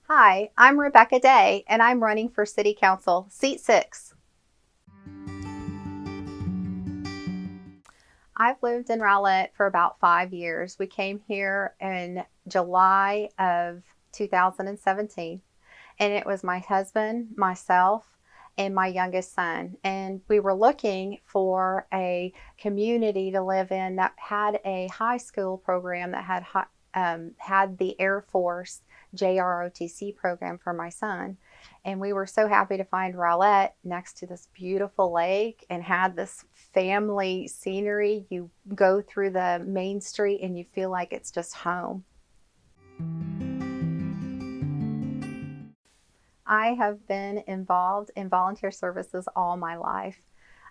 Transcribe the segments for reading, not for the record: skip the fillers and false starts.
Hi, I'm Rebecca Day, and I'm running for City Council, Seat 6. I've lived in Rowlett for about 5 years. We came here in July of 2017, and it was my husband, myself, and my youngest son. And we were looking for a community to live in that had a high school program that had the Air Force JROTC program for my son. And we were so happy to find Rowlett next to this beautiful lake and had this family scenery. You go through the main street and you feel like it's just home. I have been involved in volunteer services all my life.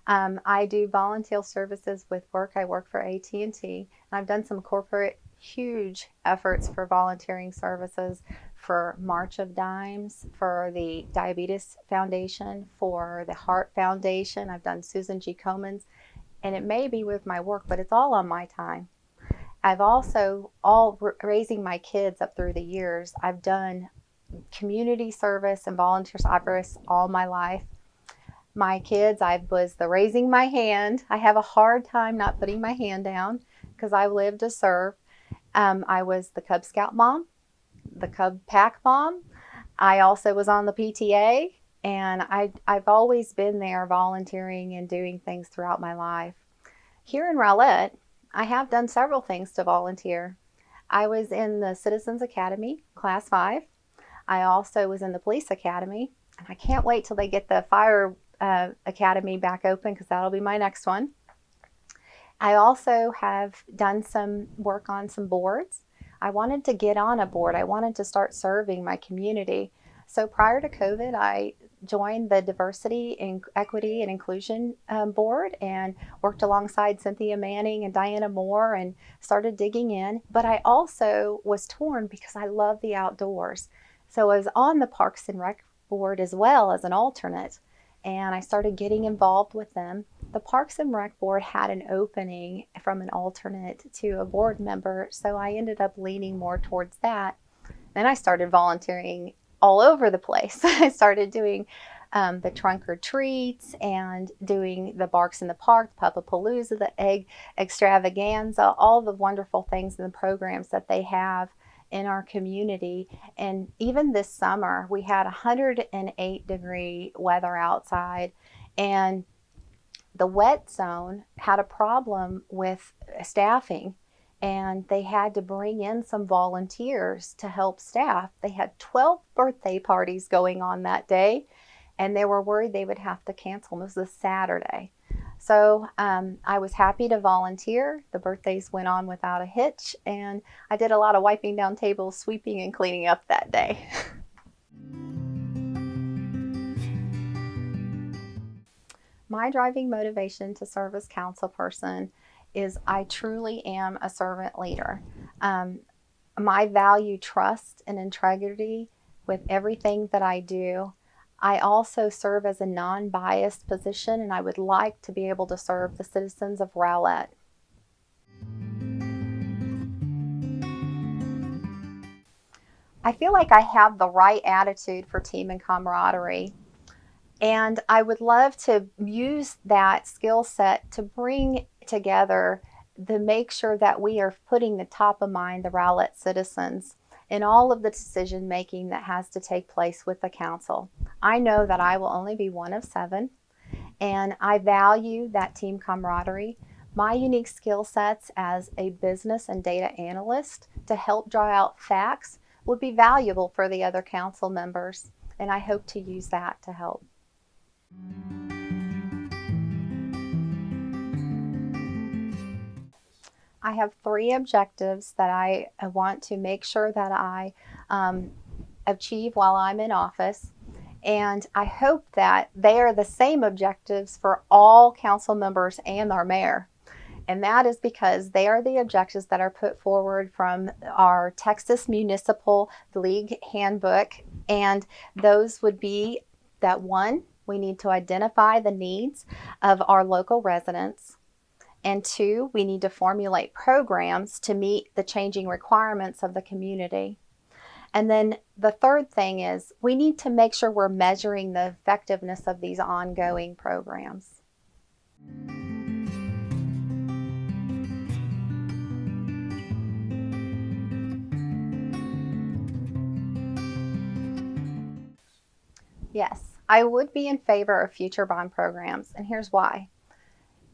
I do volunteer services with work. I work for AT&T, and I've done some corporate huge efforts for volunteering services for March of Dimes, for the Diabetes Foundation, for the Heart Foundation. I've done Susan G. Komen's, and it may be with my work, but it's all on my time. I've also, raising my kids up through the years, I've done community service and volunteer service all my life. My kids, I was the raising my hand. I have a hard time not putting my hand down because I live to serve. I was the Cub Scout mom, the Cub Pack mom. I also was on the PTA, and I've always been there volunteering and doing things throughout my life. Here in Rowlett, I have done several things to volunteer. I was in the Citizens Academy, Class 5. I also was in the Police Academy, and I can't wait till they get the Fire Academy back open because that'll be my next one. I also have done some work on some boards. I wanted to get on a board. I wanted to start serving my community. So prior to COVID, I joined the Diversity and Equity and Inclusion Board and worked alongside Cynthia Manning and Diana Moore and started digging in. But I also was torn because I love the outdoors. So I was on the Parks and Rec Board as well as an alternate, and I started getting involved with them. The Parks and Rec Board had an opening from an alternate to a board member, so I ended up leaning more towards that. Then I started volunteering all over the place. I started doing the trunk or treats and doing the Barks in the Park, the Puppapalooza, the Egg Extravaganza, all the wonderful things and the programs that they have in our community. And even this summer, we had 108-degree weather outside, and the wet zone had a problem with staffing, and they had to bring in some volunteers to help staff. They had 12 birthday parties going on that day, and they were worried they would have to cancel. This was a Saturday. So I was happy to volunteer. The birthdays went on without a hitch, and I did a lot of wiping down tables, sweeping, and cleaning up that day. My driving motivation to serve as council person is I truly am a servant leader. I value trust and integrity with everything that I do. I also serve as a non-biased position, and I would like to be able to serve the citizens of Rowlett. I feel like I have the right attitude for team and camaraderie, and I would love to use that skill set to bring together to make sure that we are putting the top of mind the Rowlett citizens in all of the decision making that has to take place with the council. I know that I will only be one of 7, and I value that team camaraderie. My unique skill sets as a business and data analyst to help draw out facts would be valuable for the other council members, and I hope to use that to help. I have 3 objectives that I want to make sure that I achieve while I'm in office. And I hope that they are the same objectives for all council members and our mayor. And that is because they are the objectives that are put forward from our Texas Municipal League Handbook. And those would be that 1, we need to identify the needs of our local residents. And 2, we need to formulate programs to meet the changing requirements of the community. And then the third thing is we need to make sure we're measuring the effectiveness of these ongoing programs. Yes, I would be in favor of future bond programs, and here's why.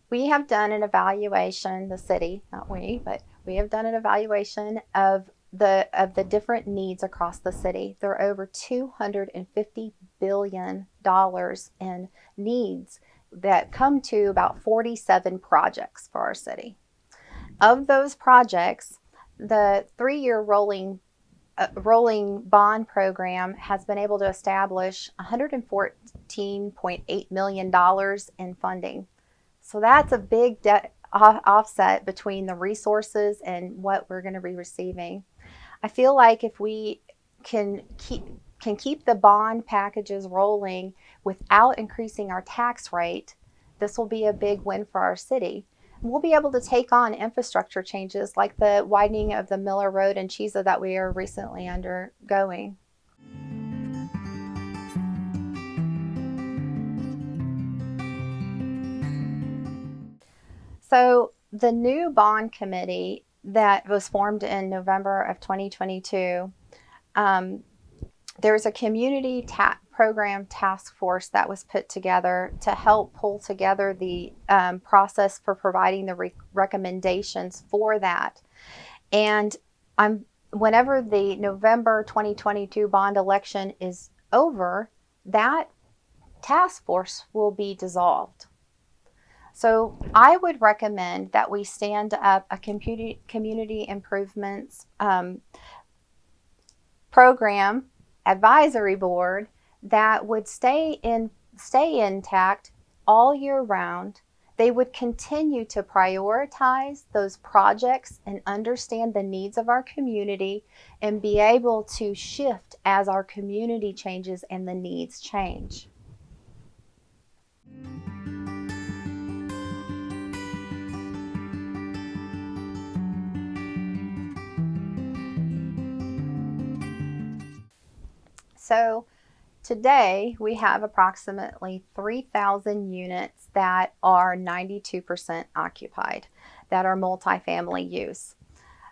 We have done an evaluation, the city, not we, but we have done an evaluation of the different needs across the city. There are over $250 billion in needs that come to about 47 projects for our city. Of those projects, the 3-year rolling bond program has been able to establish $114.8 million in funding. So that's a big offset between the resources and what we're going to be receiving. I feel like if we can keep the bond packages rolling without increasing our tax rate, this will be a big win for our city. We'll be able to take on infrastructure changes like the widening of the Miller Road in Chisa that we are recently undergoing. So the new bond committee that was formed in November of 2022, there's a community program task force that was put together to help pull together the process for providing the recommendations for that. And whenever the November 2022 bond election is over, that task force will be dissolved. So I would recommend that we stand up a community improvements program advisory board that would stay intact all year round. They would continue to prioritize those projects and understand the needs of our community and be able to shift as our community changes and the needs change. So today we have approximately 3,000 units that are 92% occupied, that are multifamily use.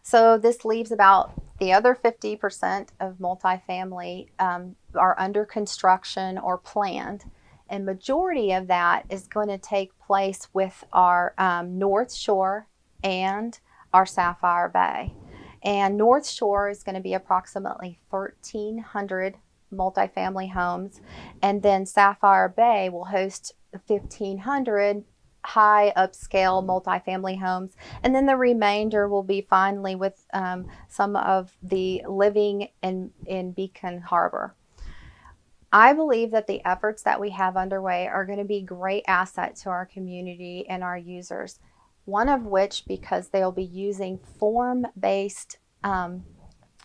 So this leaves about the other 50% of multifamily are under construction or planned. And majority of that is going to take place with our North Shore and our Sapphire Bay. And North Shore is going to be approximately 1,300 multifamily homes, and then Sapphire Bay will host 1,500 high upscale multifamily homes, and then the remainder will be finally with some of the living in Beacon Harbor. I believe that the efforts that we have underway are going to be great asset to our community and our users. One of which, because they'll be using form-based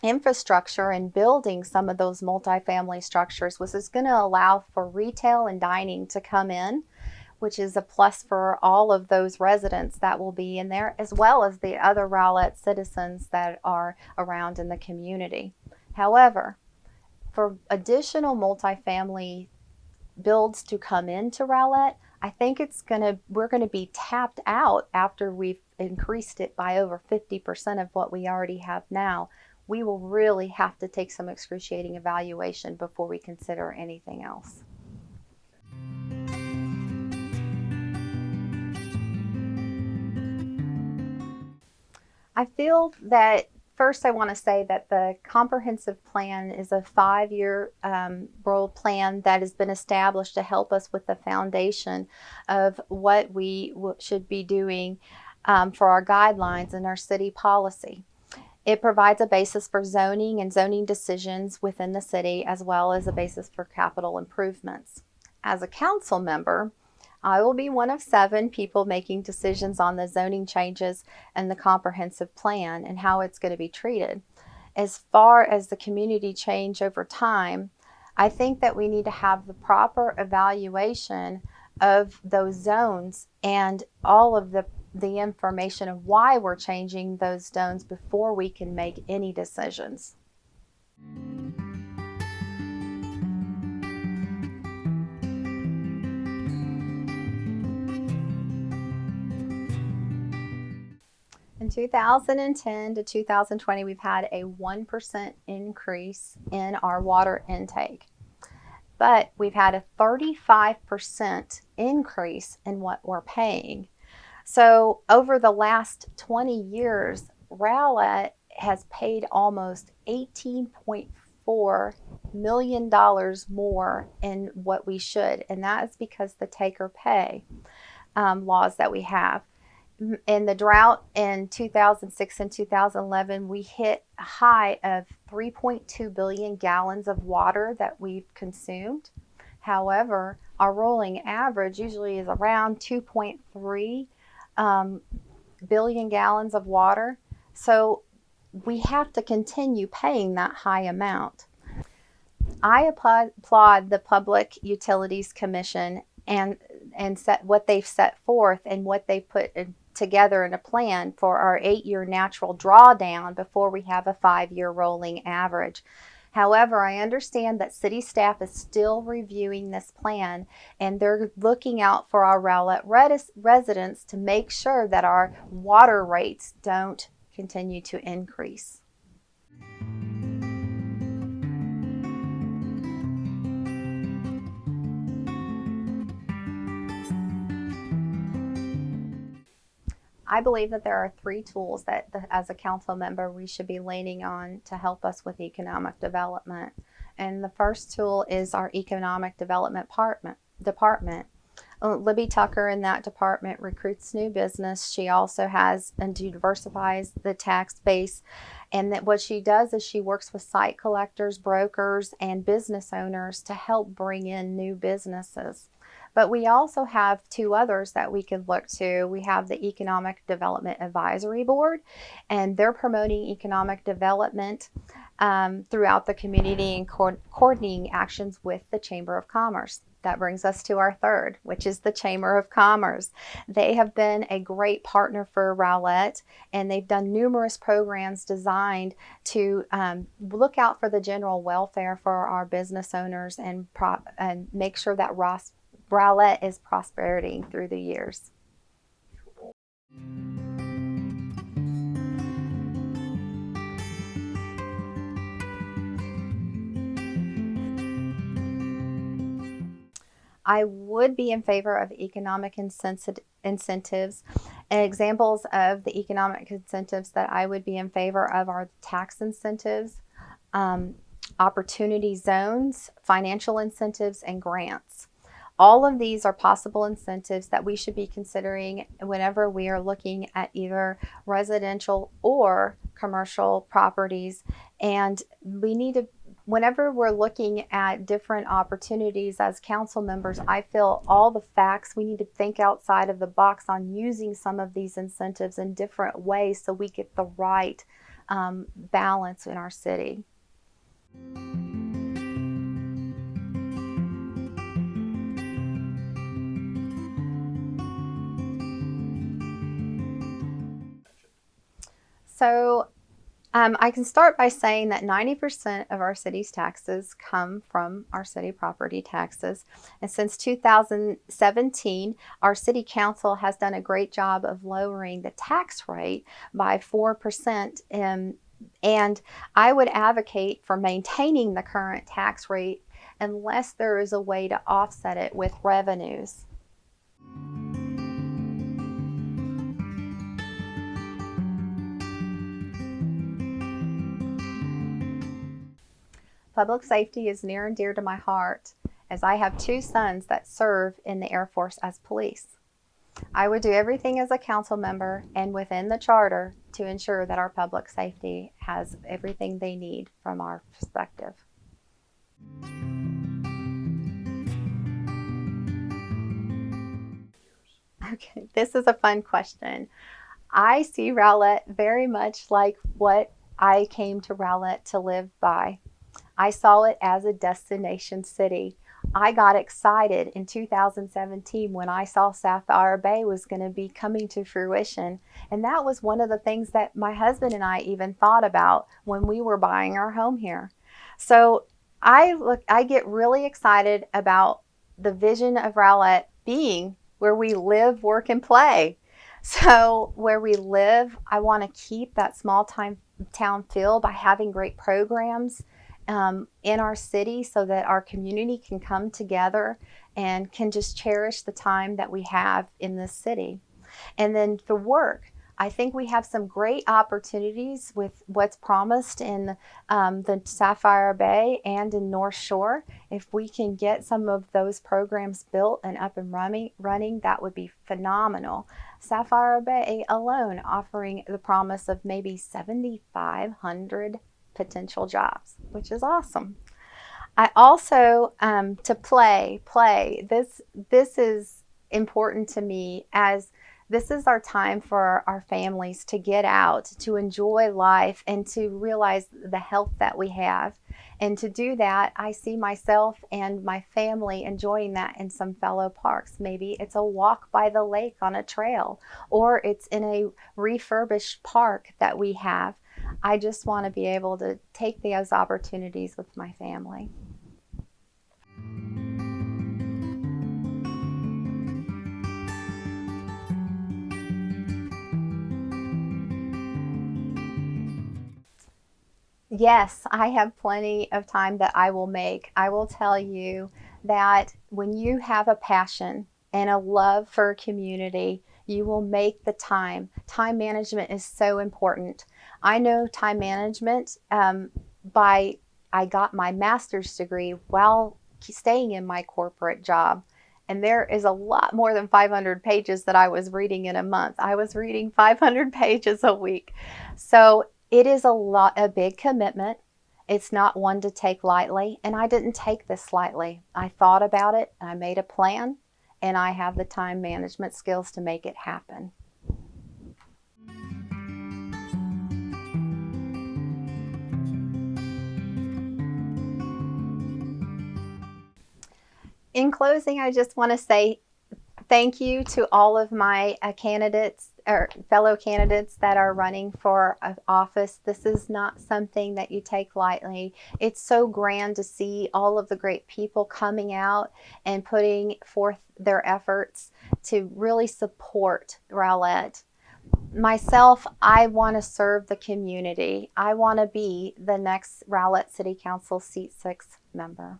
infrastructure and building some of those multifamily structures, which is going to allow for retail and dining to come in, which is a plus for all of those residents that will be in there, as well as the other Rowlett citizens that are around in the community. However, for additional multifamily builds to come into Rowlett, I think we're going to be tapped out after we've increased it by over 50% of what we already have now. We will really have to take some excruciating evaluation before we consider anything else. I feel that first I want to say that the comprehensive plan is a 5-year world plan that has been established to help us with the foundation of what we should be doing for our guidelines and our city policy. It provides a basis for zoning and zoning decisions within the city, as well as a basis for capital improvements. As a council member, I will be one of 7 people making decisions on the zoning changes and the comprehensive plan and how it's going to be treated. As far as the community change over time, I think that we need to have the proper evaluation of those zones and all of the information of why we're changing those zones before we can make any decisions. In 2010 to 2020, we've had a 1% increase in our water intake, but we've had a 35% increase in what we're paying. So over the last 20 years, Rowlett has paid almost $18.4 million more in what we should, and that is because the take or pay laws that we have. In the drought in 2006 and 2011, we hit a high of 3.2 billion gallons of water that we've consumed. However, our rolling average usually is around 2.3 billion gallons of water. So we have to continue paying that high amount. I applaud the Public Utilities Commission and set what they've set forth and what they put together in a plan for our 8-year natural drawdown before we have a 5-year rolling average. However, I understand that city staff is still reviewing this plan, and they're looking out for our Rowlett residents to make sure that our water rates don't continue to increase. I believe that there are 3 tools that, as a council member, we should be leaning on to help us with economic development. And the first tool is our economic development department. Libby Tucker in that department recruits new business. She also has and diversifies the tax base. And that what she does is she works with site collectors, brokers, and business owners to help bring in new businesses. But we also have 2 others that we could look to. We have the Economic Development Advisory Board, and they're promoting economic development throughout the community and coordinating actions with the Chamber of Commerce. That brings us to our third, which is the Chamber of Commerce. They have been a great partner for Rowlett, and they've done numerous programs designed to look out for the general welfare for our business owners and make sure that Rowlett is prosperity through the years. I would be in favor of economic incentives. And examples of the economic incentives that I would be in favor of are tax incentives, opportunity zones, financial incentives, and grants. All of these are possible incentives that we should be considering whenever we are looking at either residential or commercial properties. And we need to, whenever we're looking at different opportunities as council members, I feel all the facts, we need to think outside of the box on using some of these incentives in different ways so we get the right balance in our city. So I can start by saying that 90% of our city's taxes come from our city property taxes. And since 2017, our city council has done a great job of lowering the tax rate by 4%. And I would advocate for maintaining the current tax rate unless there is a way to offset it with revenues. Public safety is near and dear to my heart, as I have 2 sons that serve in the Air Force as police. I would do everything as a council member and within the charter to ensure that our public safety has everything they need from our perspective. Okay, this is a fun question. I see Rowlett very much like what I came to Rowlett to live by. I saw it as a destination city. I got excited in 2017 when I saw Sapphire Bay was going to be coming to fruition. And that was one of the things that my husband and I even thought about when we were buying our home here. So I get really excited about the vision of Rowlett being where we live, work, and play. So where we live, I want to keep that small town feel by having great programs in our city so that our community can come together and can just cherish the time that we have in this city. And then for work, I think we have some great opportunities with what's promised in the Sapphire Bay and in North Shore. If we can get some of those programs built and up and running, that would be phenomenal. Sapphire Bay alone offering the promise of maybe 7,500 potential jobs, which is awesome. I also to play. This is important to me as this is our time for our families to get out, to enjoy life, and to realize the health that we have. And to do that, I see myself and my family enjoying that in some fellow parks. Maybe it's a walk by the lake on a trail, or it's in a refurbished park that we have. I just want to be able to take those opportunities with my family. Yes, I have plenty of time that I will make. I will tell you that when you have a passion and a love for a community, you will make the time. Time management is so important. I know time management by I got my master's degree while staying in my corporate job. And there is a lot more than 500 pages that I was reading in a month. I was reading 500 pages a week. So it is a big commitment. It's not one to take lightly, and I didn't take this lightly. I thought about it, I made a plan, and I have the time management skills to make it happen. In closing, I just want to say thank you to all of my candidates or fellow candidates that are running for office. This is not something that you take lightly. It's so grand to see all of the great people coming out and putting forth their efforts to really support Rowlett. Myself, I want to serve the community. I want to be the next Rowlett City Council seat 6 member.